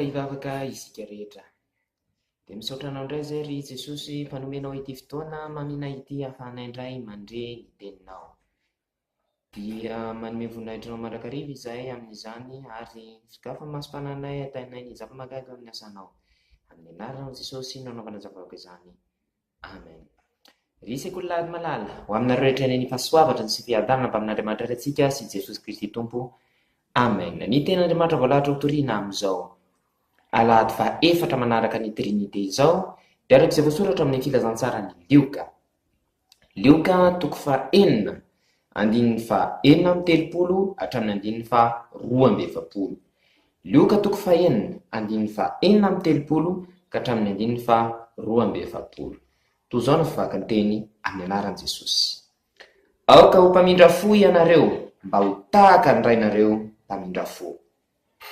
hivavaka isika rehetra. Dia misaotra anao indray izay ry Jesosy mpanomenao ity fotoana mamina ity ahafahana indray mandre ny teninao. Dia manome voninahitranao mandrakariva izahay amin'izany ary sokafa maso-pananay atainay ny zava-mahagaga amin'ny asanao. Amin'ny anaran'i Jesosy nanaovana zavavaka izany. Amen. Ry sekoly malala ho aminareo rehetra ny fahasoavatra sy fiadanana mba amin'Andriamanitra antsika sy Jesosy Kristy Tompo. Amen. Ny ten'Andriamanitra voalahatra ho toriana amin'izao alahady fa efatra manaraka ny trinité izao dia araka izay voasoratra amin'ny filazantsara ny Lioka toko fa 4 andininy fa 4:30 hatramin'ny andininy fa 2:20. Lioka toko fa 4 andininy fa 4:30 ka hatramin'ny andininy fa 2:20. Toy izao no fivavaka ny teny amin'ny anaran'i Jesosy. Aoka ho mpamindra fo ianareo mba ho tahaka ny rainareo mpamindra fo.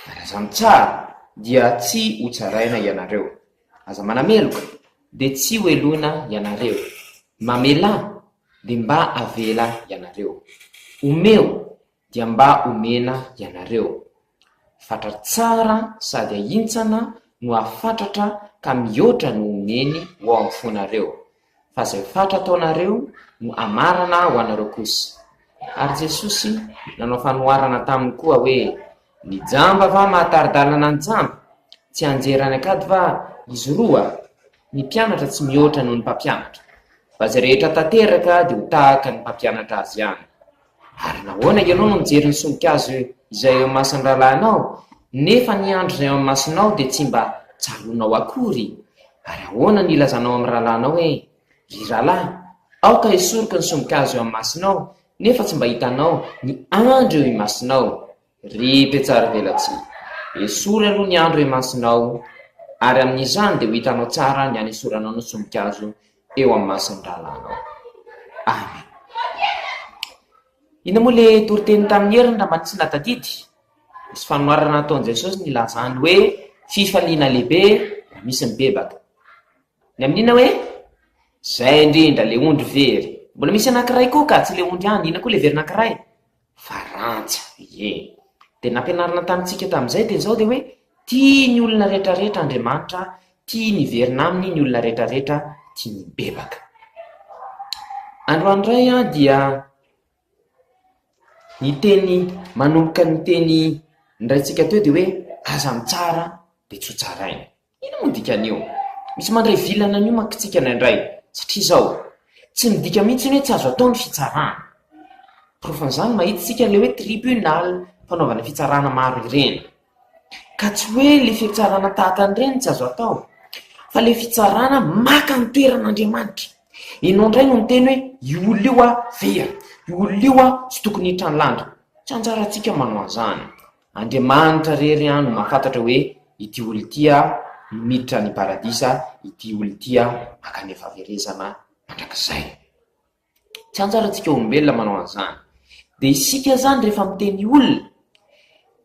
Raha tsara dia tsy ho tsaraina ianareo. Aza manameloka dia tsy ho eloina ianareo. Mamela dia mba avela ianareo. Omeo dia mba omena ianareo. Fatra tsara sady ahintsana no afatratra ka mihoatra no omeny ho ao amin'ny fonareo. Fa izay fatra ataonareo no amarana ho anareo kosa. Ary Jesosy nanao fanoharana taminy koa hoe ny jamba va mahataridalana ny jamba? Tsy anjerany akady va izy roa? Ny mpianatra tsy mihoatra noho ny mpampianatra. Fa izay rehetra tanteraka dia ho tahaka ny mpampianatra azy ihany. Ary nahoana ianao no mijery ny sonikazo izay eo amin'ny mason-dralahinao, nefa ny andro izay eo amin'ny masonao dia tsy mba tsaronao akory? Ary ahoana ny ilazanao amin'ny rahalahinao hoe ry rahalahy, aoka hisoroka ny sonikazo eo amin'ny masonao, nefa tsy mba hitanao ny andro eo imasonao? Ry mpiatsara velatsy, esory aloha ny andro imasonao, ary amin'izany dia ho hitanao tsara ny hanesoranao ny sonikazo eo amin'ny mason-dralahinao. Amen. Ina moa le toriteny tamin'ny heriny raha tsy natadidy? Misy fanoharana nataon'i Jesosy ny lazany hoe fifaliana lehibe misy mibebaka. Ny amin'ina hoe zay indrindra le ondry very. Mbola misy anankiray koa ka tsy le ondry ihany, ina koa le very anankiray? Farantsa. Ie. Dia nampianarana tamintsika tamin'izay dia izao dia hoe tia ny olona rehetrarehetra Andriamanitra, tia ny verina aminy ny olona rehetrarehetra, tia ny bebaka. Androany iray dia ny teny manomboka ny teny niraintsika teo dia hoe aza mitsara dia tsy ho tsaraina. Ina moa dikan'io? Misy mandray vilana an'io mankitsika indraindray satria izao tsy midika mihitsy hoe tsy azo atao ny fitsarana. Profan'izany mahitsika le hoe tribunal fanaovana fitsarana maro ireny. Ka tsy hoe le fitsarana tahaka an'ireny tsy azo atao, fa le fitsarana maka ny toeran'Andriamanitra. Ianao indray no miteny hoe io olona io very, io olona io tsy tokony hitrany landra. Tsy anjarantsika manao an'izany. Andriamanitra rery ihany no mahafantatra hoe ity olona ity miditra ny paradisa, ity olona ity makany fahaverezana mandrakizay. Tsy anjarantsika olombelona manao an'izany. Dia isika zany rehefa miteny olona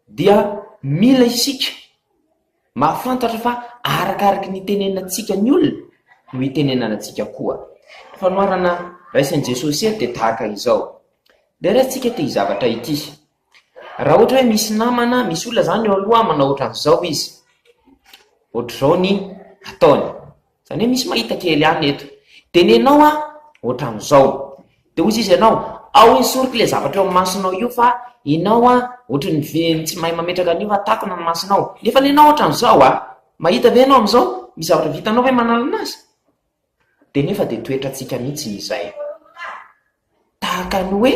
dia mila isika mahafantatra fa arakaraky ny tenenantsika ny olona no hitenenantsika koa. Fanoharana raisin'i Jesosy dia tahaka izao. Dia raisitsika ity zavatra ity. Raha ohatra hoe misy namana, misy olona zany eo aloha manao ohatran'izao izy. Ohatr'izao ny ataony. Izany hoe misy mahita kely ihany eto. Tenenao ohatran'izao. Dia hozy izy ianao, ao hisoroka le zavatra eo amin'ny masonao io fa ianao ohatran'ny tsy mahay mametraka an'io fa takona ny masonao. Nefa ianao ohatran'izao mahita ve ianao amin'izao? Misy zavatra vitanao hoe manalana azy? Dia nefa dia toetrantsika mihitsy izay. Tahaka ny hoe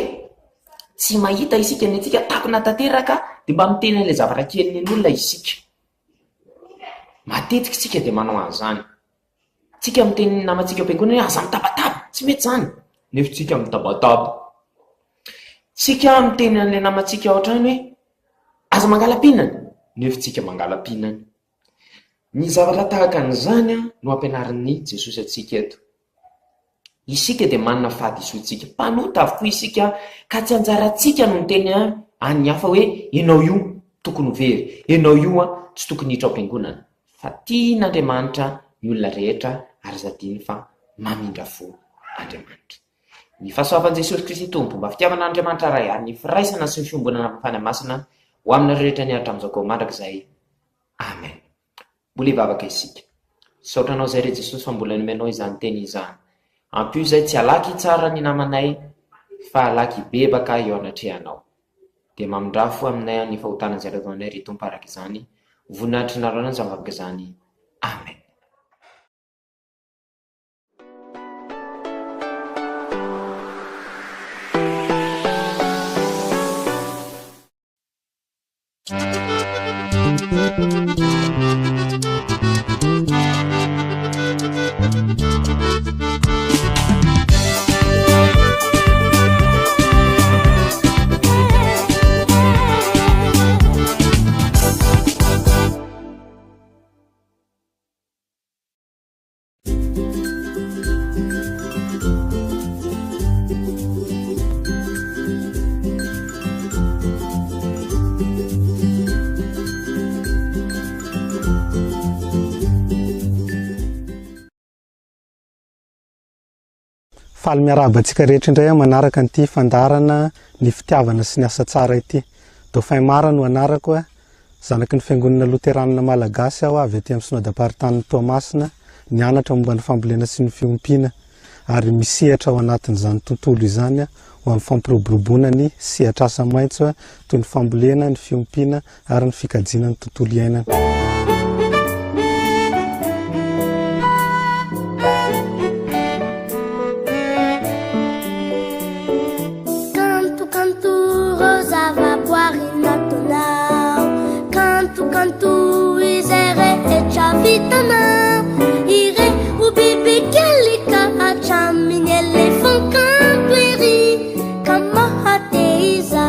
tsy mahita isika ny antsika takona tanteraka dia mba miteny an'ilay zavatra kely ny olona isika. Matetika isika dia manao an'izany. Tsika miteny namantsika am-piangonana hoe aza mitabataba, tsy mety izany. Nefa tsika mitabataba. Tsika miteny an'ilay namantsika ohatrany hoe aza mangala-pihinana, nefa tsika mangala-pihinana. Ny zavatra tahaka an'izany no ampianarin'i Jesosy antsika eto. Isika dia manana fahadisoantsika. Mpanota avokoa isika ka tsy anjarantsika no miteny any hafa hoe ianao io tokony ho very, ianao io tsy tokony hiditra am-piangonana. Fa tian'Andriamanitra ny olona rehetra ary zadiny fa mamindra fo Andriamanitra. Ny fahasoavan'i Jesosy Kristy Tompo mba fitiavan'Andriamanitra ray ary ny firaisana sy ny fiombonana amin'ny fanamasina ho aminareo rehetra niaritra amin'izao koa mandrakizay. Amen. mbola hivavaka isika saotranao zay re jesosy fa mbola nomenao izany teny izany ampio zay tsy alaky tsara ny namanay fa alaky bebaka eo anatrehanao de mamindrafo aminay ny fahotanany zay rataonay ry tomparaka izany voninahitry nareo anany zavavaka izany amen. Faly miarahaba antsika rehetra indray manaraka an'ity fandarana ny fitiavana sy ny asa tsara ity. Dauphin Mara no anarako a, zanaky ny fiangonana Loteranina Malagasy aho avy aty amin'ny synodam-paritany Toamasina, nianatra momba ny fambolena sy ny fiompiana ary misehatra ao anatin'izany tontolo izany ho amin'ny fampiroboroboana ny sehatra asa maitso toy ny fambolena, ny fiompiana ary ny fikajiana ny tontolo iainana. Cantu isere e chavitana ire ubibi kelika achamini elefant camperi kamahateiza.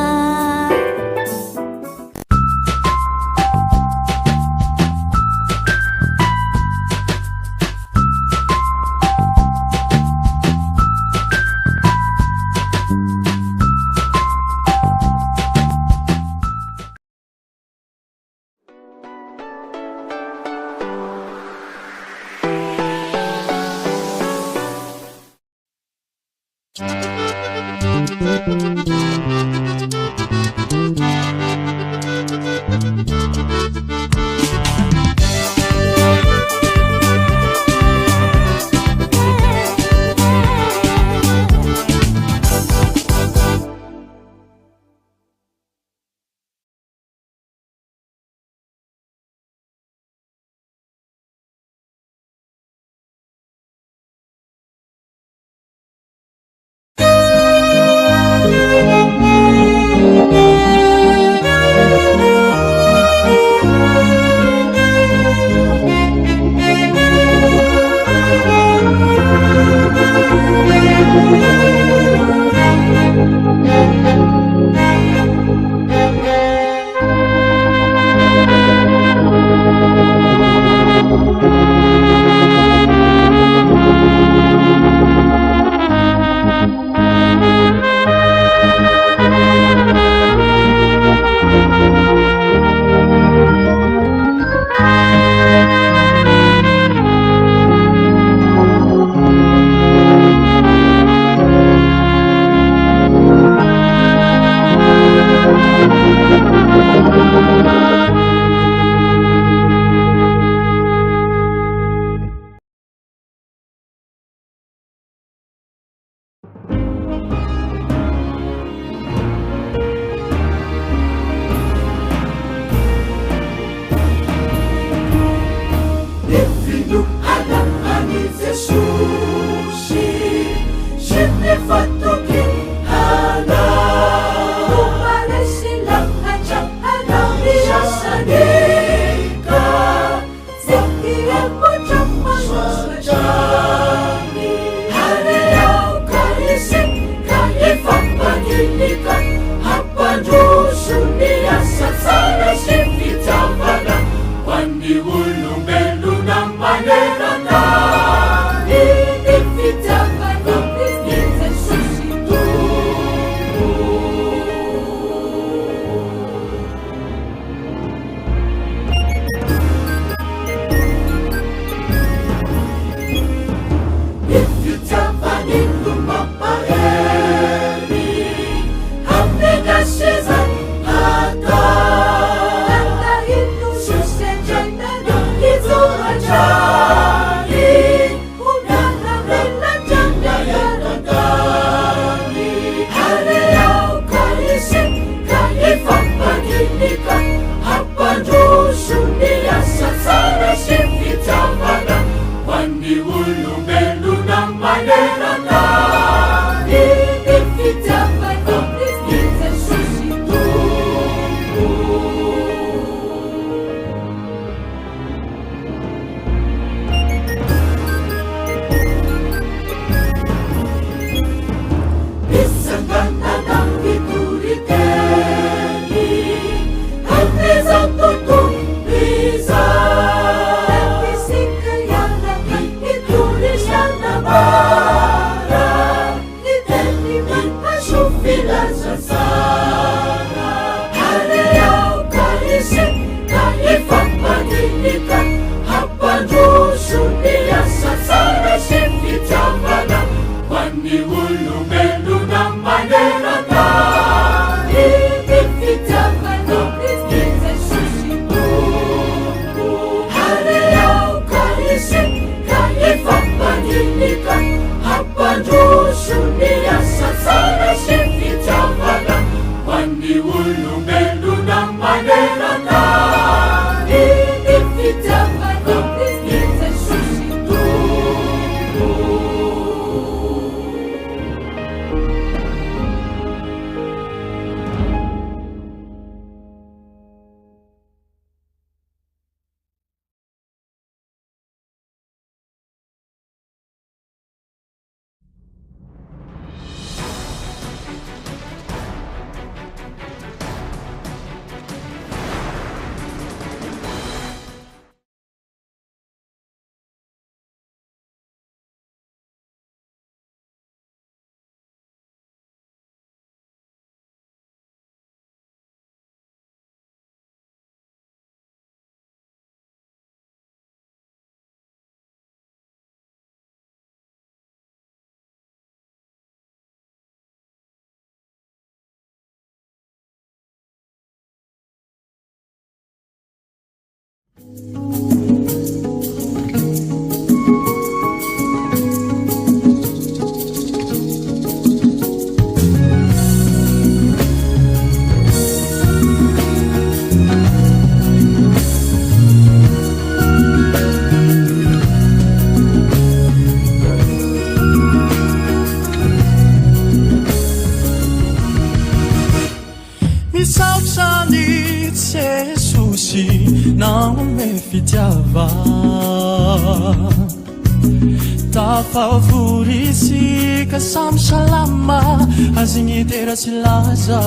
Tafavorisika samy salama azigny teratsy laza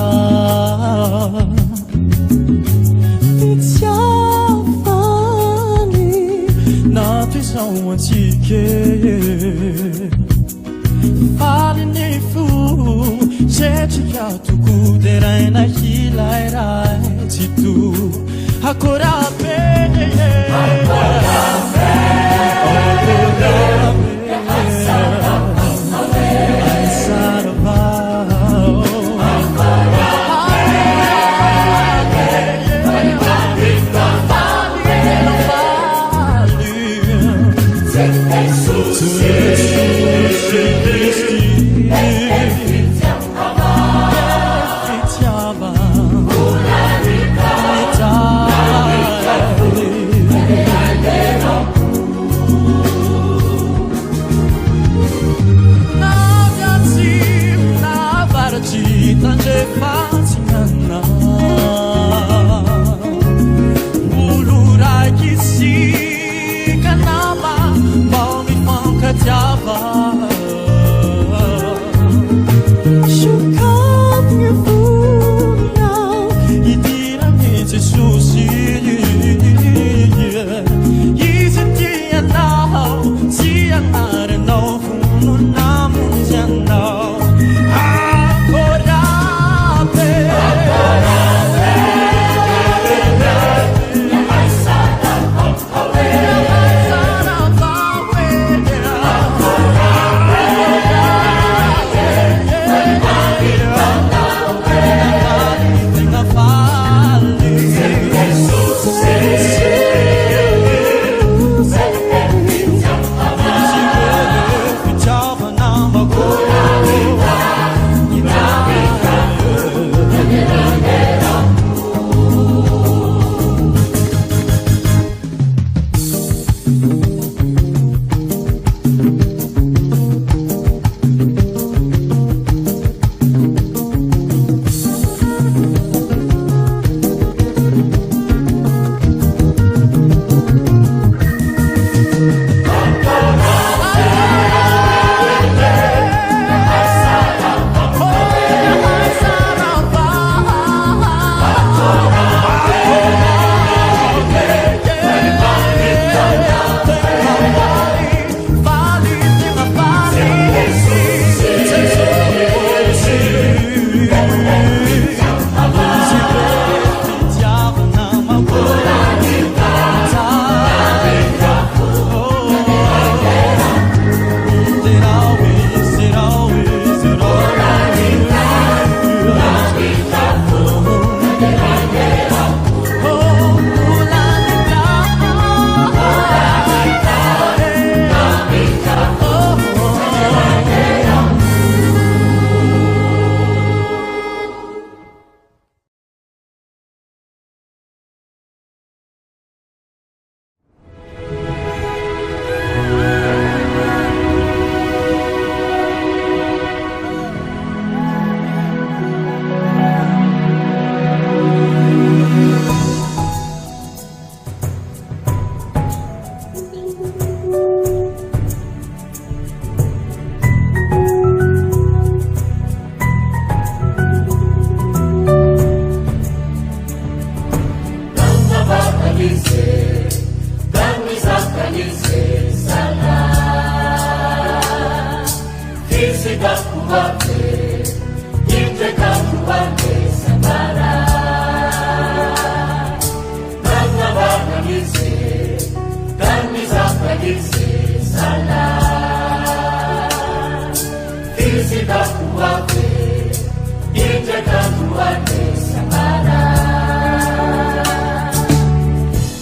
fitiavany natoizao antsike faliny fo zetrika toko de raina hilairay tsy to akorabe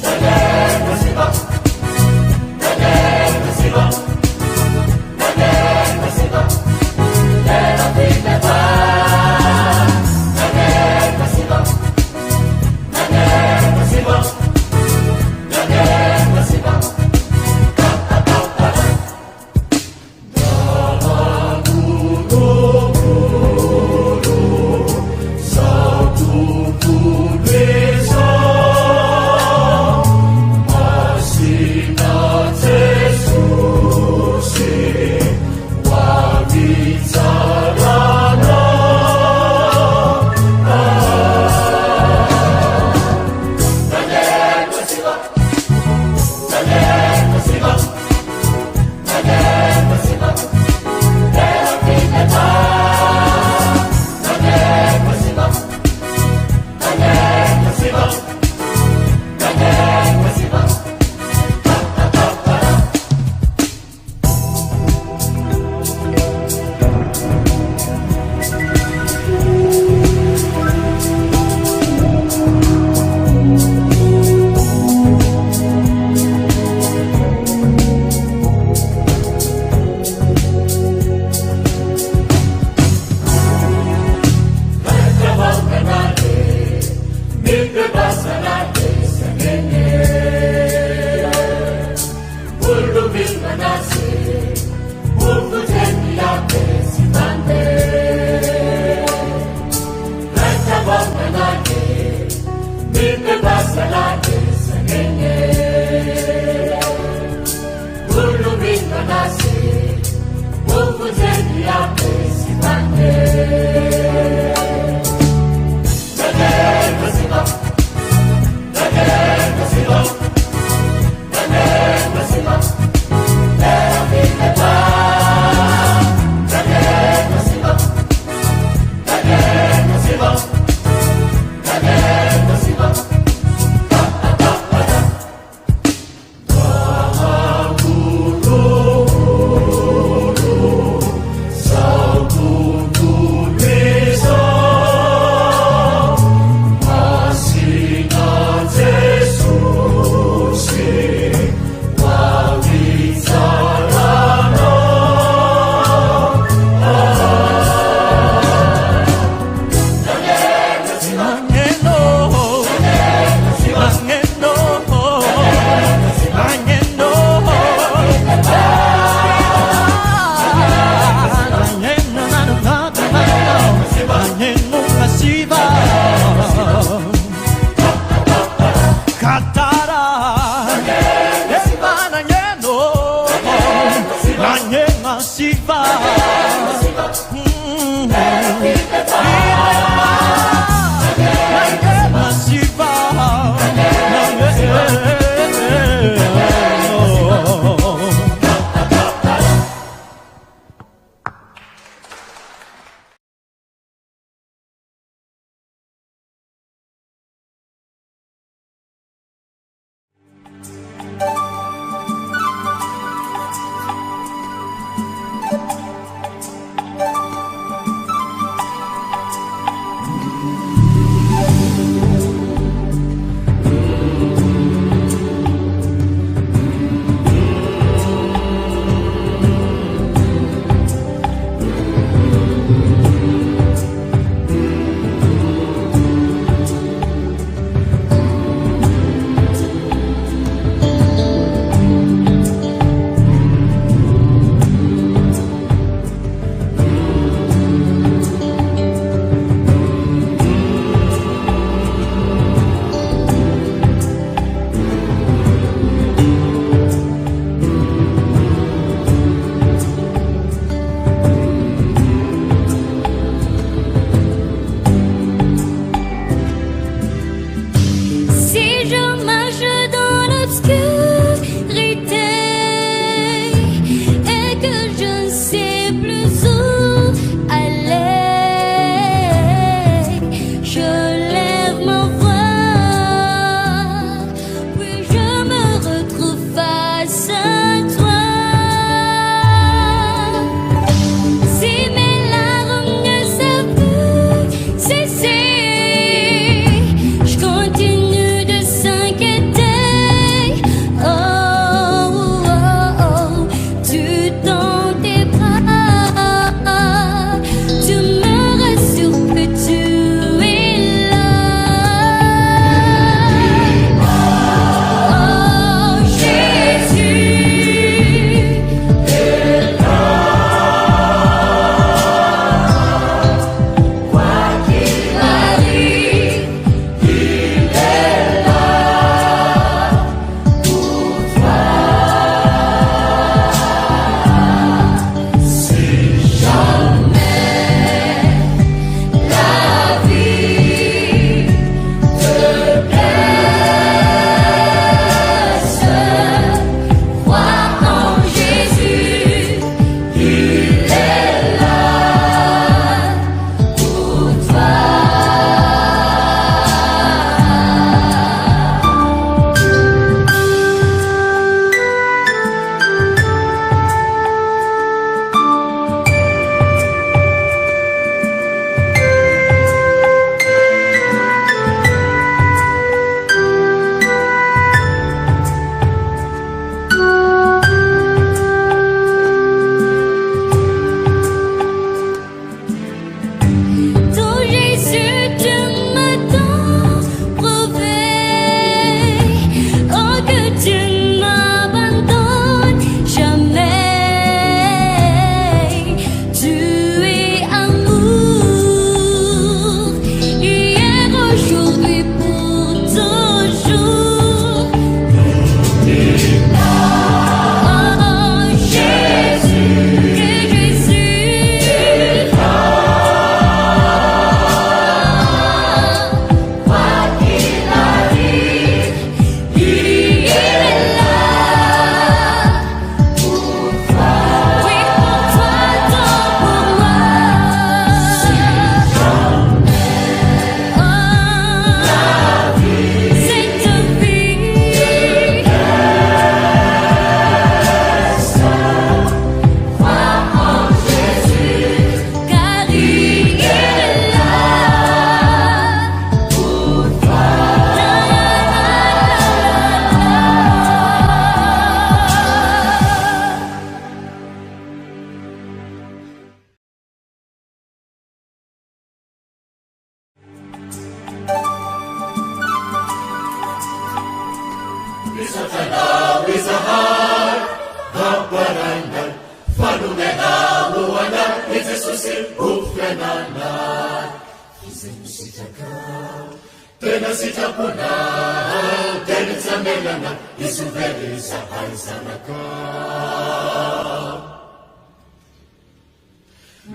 Again.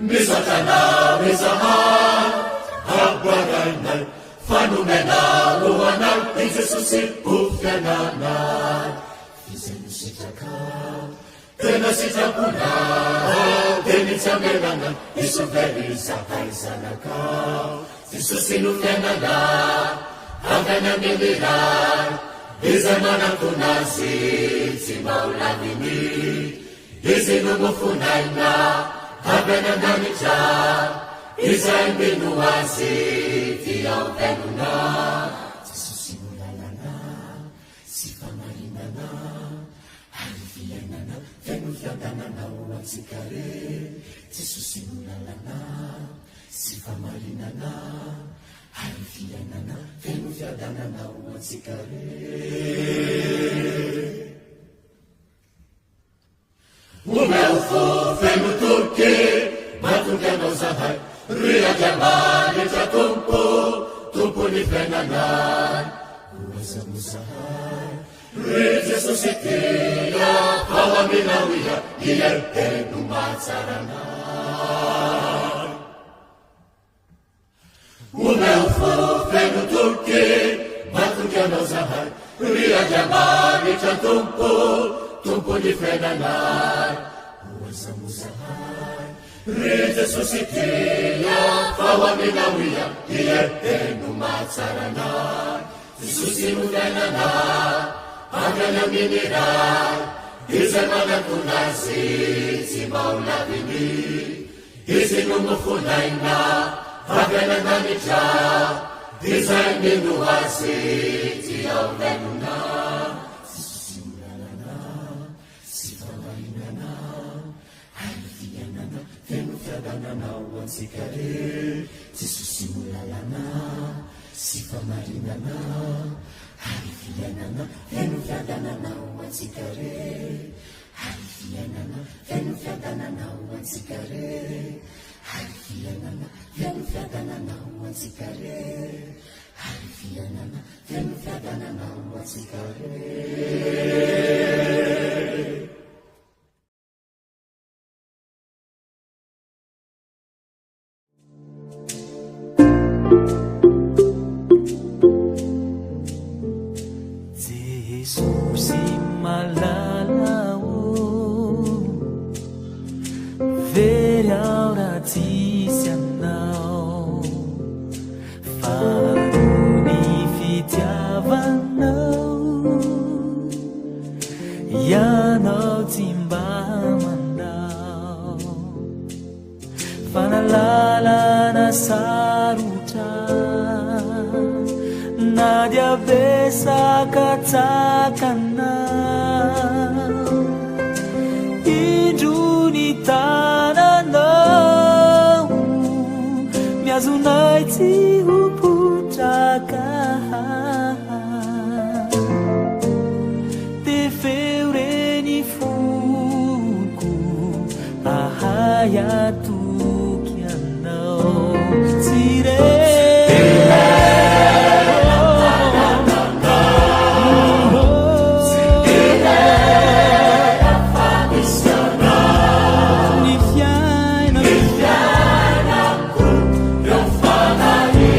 Mizatana, Mizahar, barainay fanomena loanay i jesosy ho fiananay izay nositraka tena sitrapona de nitsamelana isovery zakay zanakao jesosy no fianana avana miniray izay manantonazy tsy maolaviny izy no mofonaina avana nanitra izay mino azy tiaovenona jesosy no lalana sy famarinana ary fiainana feno fiadananao atsika re jesosy no lalana sy famarinana ary fiainana feno fiadananao atsika re omeo fo feno toke matonga anao zahay ry andriamanitra tompony fiainanay oazamo zahay ry jesosy tia ao aminao iha iarteno matsaranay omeo fo feno toke matonga anao zahay ry andriamanitra tompony fiainanay oazamo zahay ry jesosy tia ao aminao iha iarteno matsaranay jesosy no fiainanay avana miniray izay manantonazy tsy maolaviny izy no mofonaina avana nanitra izay mino azy tiaovenona jesosy no lalana sy famarinana ary fiainana feno fiadananao atsika re jesosy no lalana sy famarinana ary fiainana feno fiadananao atsika re ary fiainana feno fiadananao atsika re ary fiainana feno fiadananao atsika re ary fiainana feno fiadananao atsika re Jesosy malalao very ao raha tsisy anao farony fitiavanao ianao tsy mba mandao fanalalana sarotra na dia besaka tsakanao indrony tananao miazonay tsy ho potraka te feo reny foko ahay atoky anao tsire Fianako, eu falarei.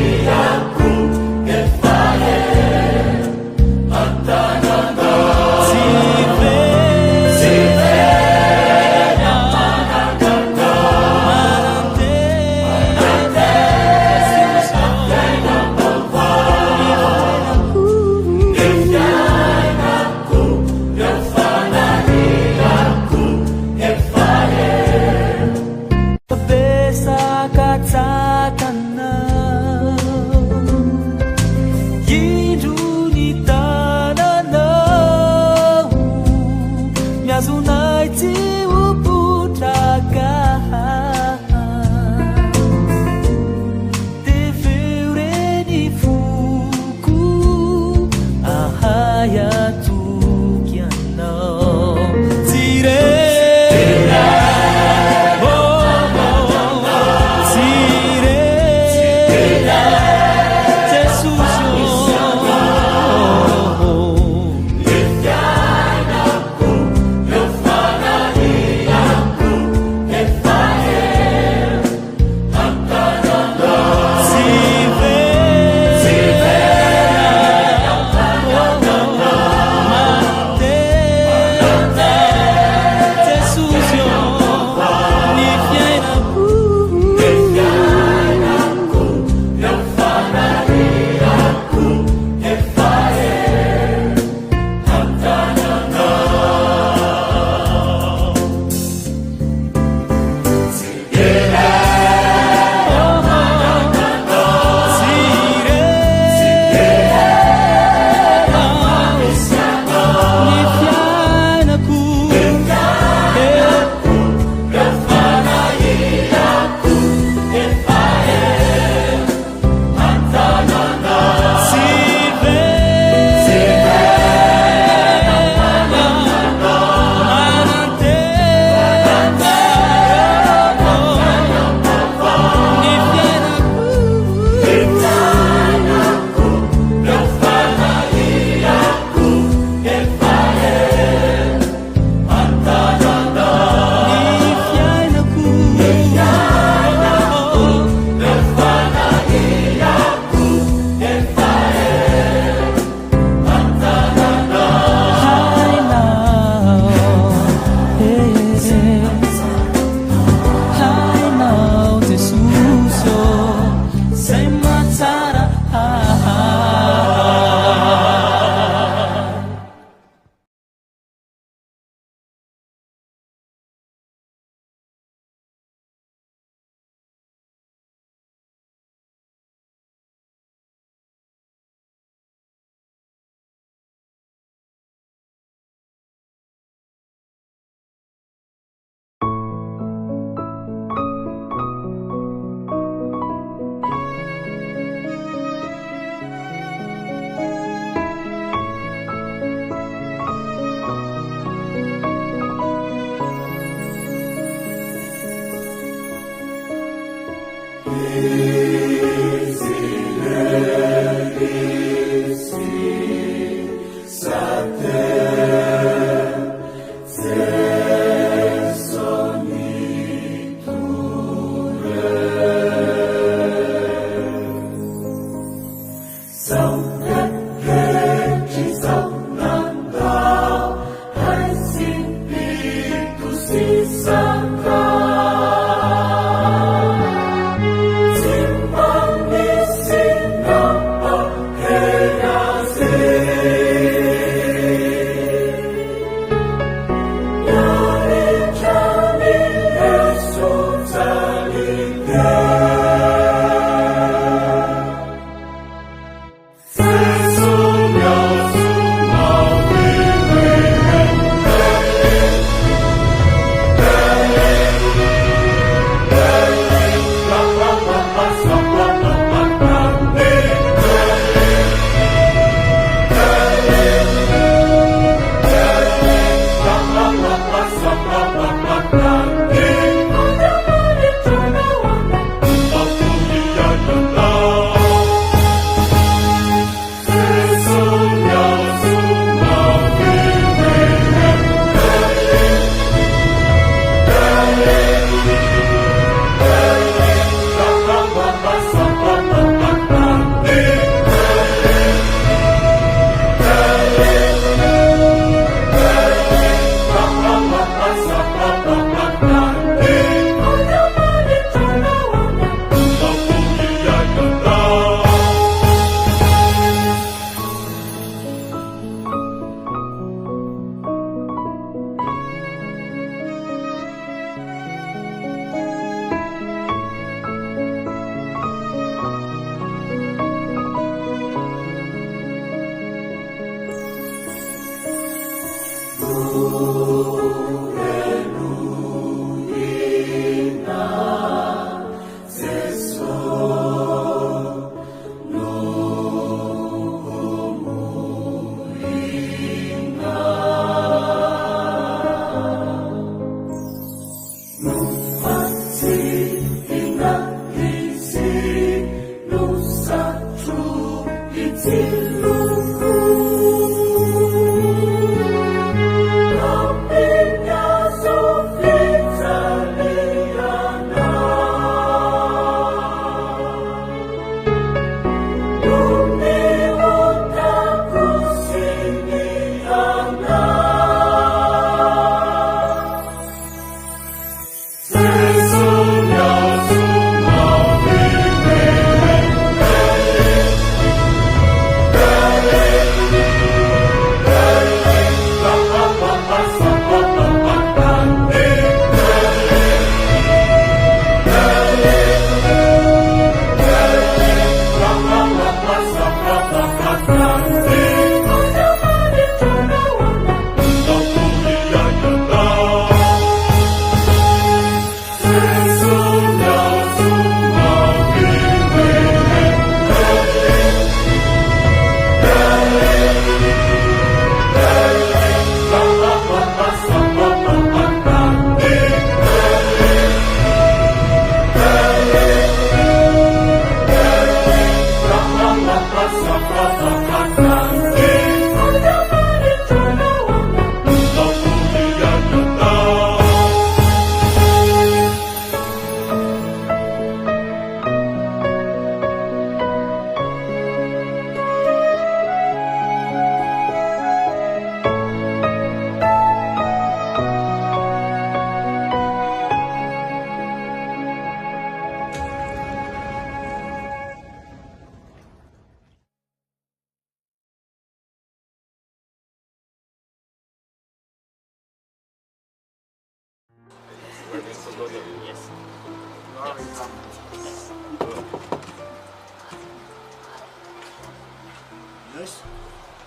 Yes.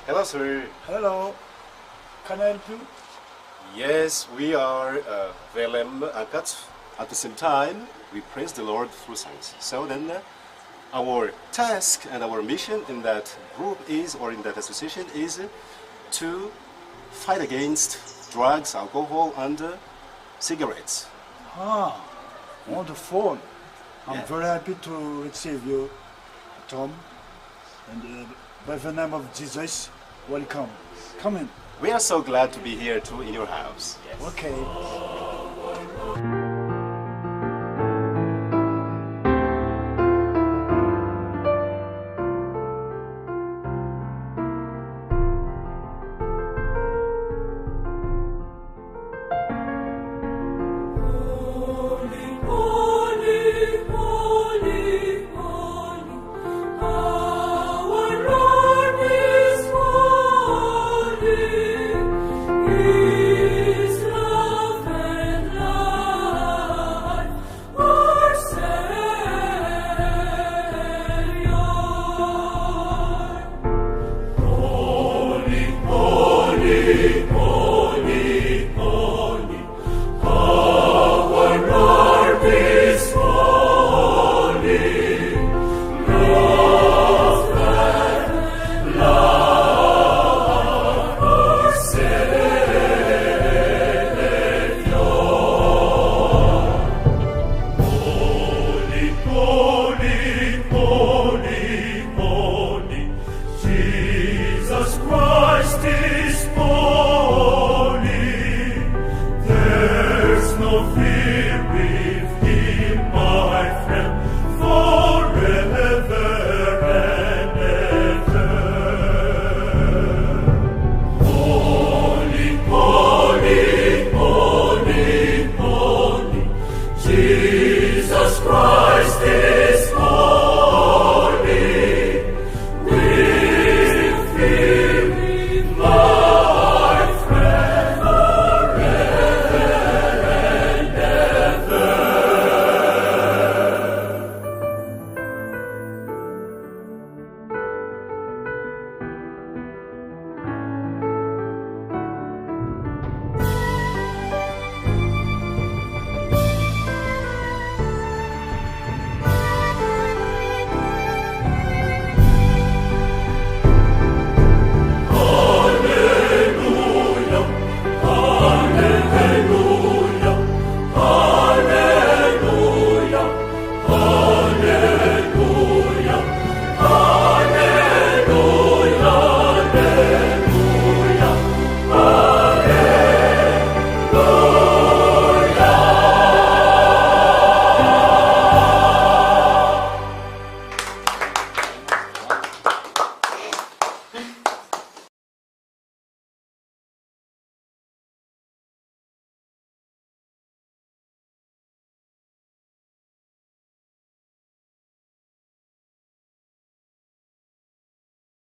Hello, sir. Hello. Can I help you? Yes, we are Velem Akat. At the same time, we praise the Lord through songs. So then, our task and our mission in that group is, or in that association, is to fight against drugs, alcohol, and cigarettes. Ah, wonderful. I'm Yeah. very happy to receive you, Tom. And by the name of Jesus, Welcome. Come in. We are so glad to be here too in your house. Okay. Holy,